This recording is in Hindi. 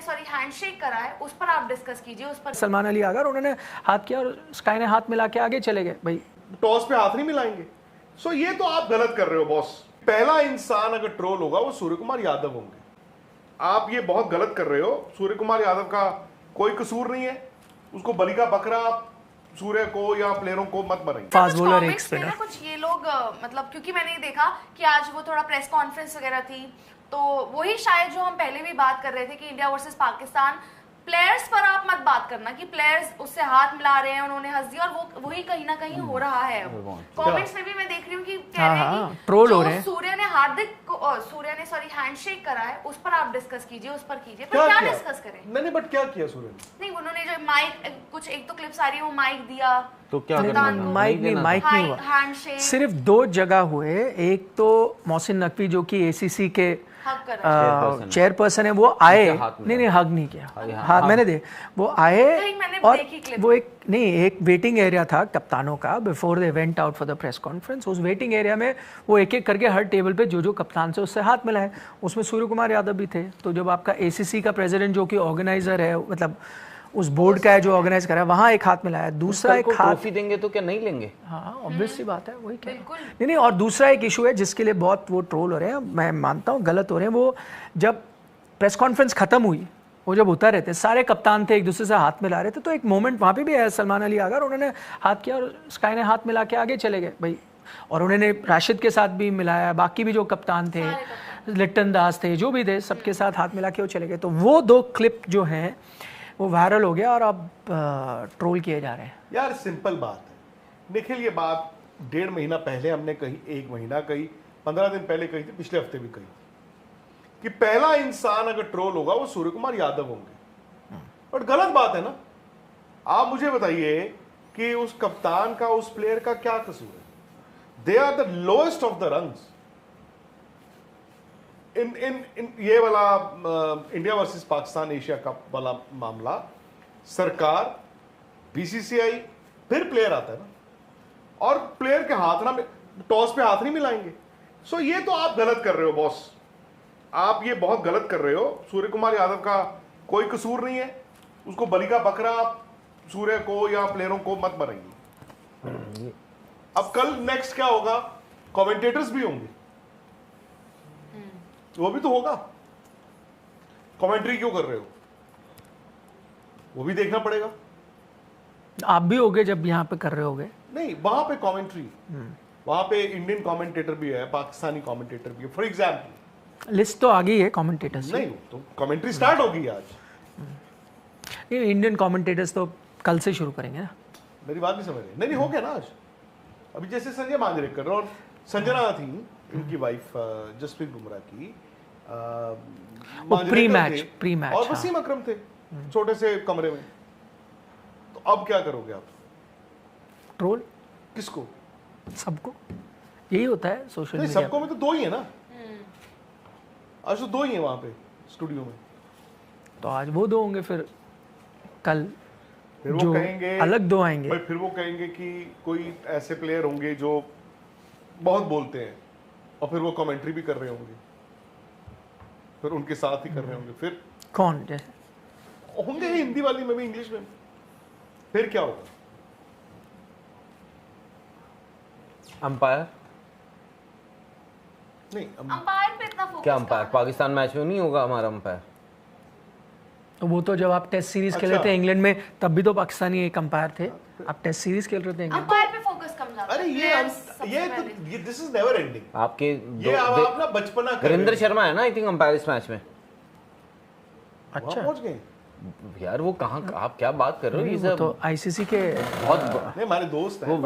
सॉरी हैंडशेक करा है, उस पर आप डिस्कस कीजिए। उस पर सलमान अली आगर उन्होंने हाथ किया और स्काई ने हाथ मिला के आगे चले गए। भाई टॉस पे हाथ नहीं मिलाएंगे। सो ये तो आप गलत कर रहे हो बॉस। पहला इंसान अगर ट्रोल होगा वो सूर्य कुमार यादव होंगे। आप ये बहुत गलत कर रहे हो। सूर्य कुमार यादव का कोई कसूर नहीं है, उसको बलि का बकरा आप सूर्य को या प्लेयरों को मत बनाइए। फास्ट बॉलर एक कमेंट्स में ना स्पिनर। कुछ ये लोग मतलब, क्योंकि मैंने ये देखा कि आज वो थोड़ा प्रेस कॉन्फ्रेंस वगैरह थी, तो वही शायद जो हम पहले भी बात कर रहे थे कि इंडिया वर्सेस पाकिस्तान, प्लेयर्स पर आप मत बात करना कि प्लेयर्स उससे हाथ मिला रहे हैं, उन्होंने हंस दिया, और वो वही कहीं ना कहीं हो रहा है। कमेंट्स में भी मैं देख रही हूँ कि कह रहे हैं कि ट्रोल हो जो रहे हैं। सूर्य ने सॉरी हैंडशेक करा है, उस पर आप डिस्कस कीजिए, उस पर कीजिए। क्या पर क्या किया? डिस्कस करें? मैंने बट क्या किया सूर्य ने? नहीं, उन्होंने जो माइक, कुछ एक तो क्लिप्स आ रही है, वो माइक दिया तो क्या कप्तान करना? को। माइक नहीं हुआ। हैंडशेक सिर्फ 2 जगह हुए। एक तो मोहसिन नकवी जो कि एसीसी के हक कर रहा है। चेयरपर्सन है, वो आए, उनके हाथ में नहीं हग नहीं किया, हाँ, हाथ मैंने दे, वो आए नहीं, मैंने और देखी clip। वो एक वेटिंग एरिया था कप्तानों का before they went out for the press conference. उस वेटिंग एरिया में वो एक एक करके हर टेबल पे जो कप्तान से उससे हाथ मिलाए, उसमें सूर्य कुमार यादव भी थे। तो जब आपका एसीसी का प्रेसिडेंट जो कि ऑर्गेनाइजर है, मतलब उस बोर्ड का है जो ऑर्गेनाइज कर रहा है, वहाँ एक हाथ मिलाया, दूसरा एक हाथ, ट्रॉफी देंगे तो क्या नहीं लेंगे? हाँ ऑब्वियस सी बात है, वही क्या बिल्कुल। नहीं। और दूसरा एक इशू है जिसके लिए बहुत वो ट्रोल हो रहे हैं, मैं मानता हूँ गलत हो रहे हैं। वो जब प्रेस कॉन्फ्रेंस खत्म हुई, वो जब उतर रहे थे, सारे कप्तान थे एक दूसरे से हाथ मिला रहे थे, तो एक मोमेंट वहाँ पे भी है, सलमान अली आगर उन्होंने हाथ किया और स्काई ने हाथ मिला के आगे चले गए। भाई और उन्होंने राशिद के साथ भी मिलाया, बाकी भी जो कप्तान थे, लिट्टन दास थे, जो भी थे, सबके साथ हाथ मिला के वो चले गए। तो वो 2 क्लिप जो हैं वो वायरल हो गया और अब ट्रोल किए जा रहे हैं। यार सिंपल बात है निखिल, ये बात 1.5 महीना पहले हमने कही, 1 महीना कही, 15 दिन पहले कही थी, पिछले हफ्ते भी कही कि पहला इंसान अगर ट्रोल होगा वो सूर्य कुमार यादव होंगे। बट गलत बात है ना। आप मुझे बताइए कि उस कप्तान का, उस प्लेयर का क्या कसूर है? They are the lowest of the runs in ये वाला India versus Pakistan Asia cup वाला मामला। सरकार, बीसीसीआई, फिर प्लेयर आता है ना, और प्लेयर के हाथ ना, टॉस पे हाथ नहीं मिलाएंगे। सो ये तो आप गलत कर रहे हो बॉस। आप ये बहुत गलत कर रहे हो। सूर्य कुमार यादव का कोई कसूर नहीं है, उसको बलि का बकरा आप सूर्य को या प्लेयरों को मत बनाइए। अब कल नेक्स्ट क्या होगा? कमेंटेटर्स भी होंगे, वो भी तो होगा। कमेंट्री क्यों कर रहे हो? वो भी देखना पड़ेगा। आप भी होगे जब यहाँ पे कर रहे होगे। नहीं, वहां पे कमेंट्री, वहां पे इंडियन कमेंटेटर भी है, पाकिस्तानी कमेंटेटर भी है। फॉर एग्जाम्पल लिस्ट तो आ गई है कमेंटेटर्स। नहीं, तो कमेंट्री स्टार्ट होगी आज। इंडियन कमेंटेटर्स तो कल से शुरू करेंगे ना। मेरी बात नहीं समझ रहे? नहीं हो गया ना आज। अभी जैसे संजय मांजरेकर और संजना थी, इनकी वाइफ जसप्रीत बुमराह की, प्री मांजरेकर मैच और वसीम अकरम थे छोटे से कमरे में। तो अब क्या करोगे आप? ट्रोल किसको? सबको। यही होता है सोशल नहीं, मीडिया। सबको में तो 2 ही है ना। आज तो 2 ही है वहां पे स्टूडियो में। तो आज वो 2 होंगे, फिर कल फिर वो जो कहेंगे अलग 2 आएंगे। भाई, फिर वो कहेंगे कि कोई ऐसे प्लेयर होंगे जो बहुत बोलते हैं, और फिर वो कमेंट्री भी कर रहे होंगे, फिर उनके साथ ही कर रहे होंगे। फिर कौन जैसे होंगे ही हिंदी वाली में भी, इंग्लिश में। फिर क्या होगा? अंपायर? नहीं, अंपायर पे इतना फोकस क्या अंपायर? पाकिस्तान मैच में नहीं होगा हमारा अंपायर? तो वो तो जब आप टेस्ट सीरीज खेल रहे थे इंग्लैंड में, तब भी तो पाकिस्तानी एक अंपायर थे। आप टेस्ट सीरीज खेल रहे थे इंग्लैंड। अंपायर पे फोकस कम जाता है। अरे ये दिस इज नेवर एंडिंग। आपके ये आप ना बचपना कर रहे हो। वीरेंद्र शर्मा है ना, आई थिंक अंपायर इस मैच में। वहाँ अच्छा पहुंच गए। यार वो कहाँ, आप क्या बात कर रहे हो? ये वो सब तो आईसीसी के बहुत नहीं, हमारे दोस्त हैं।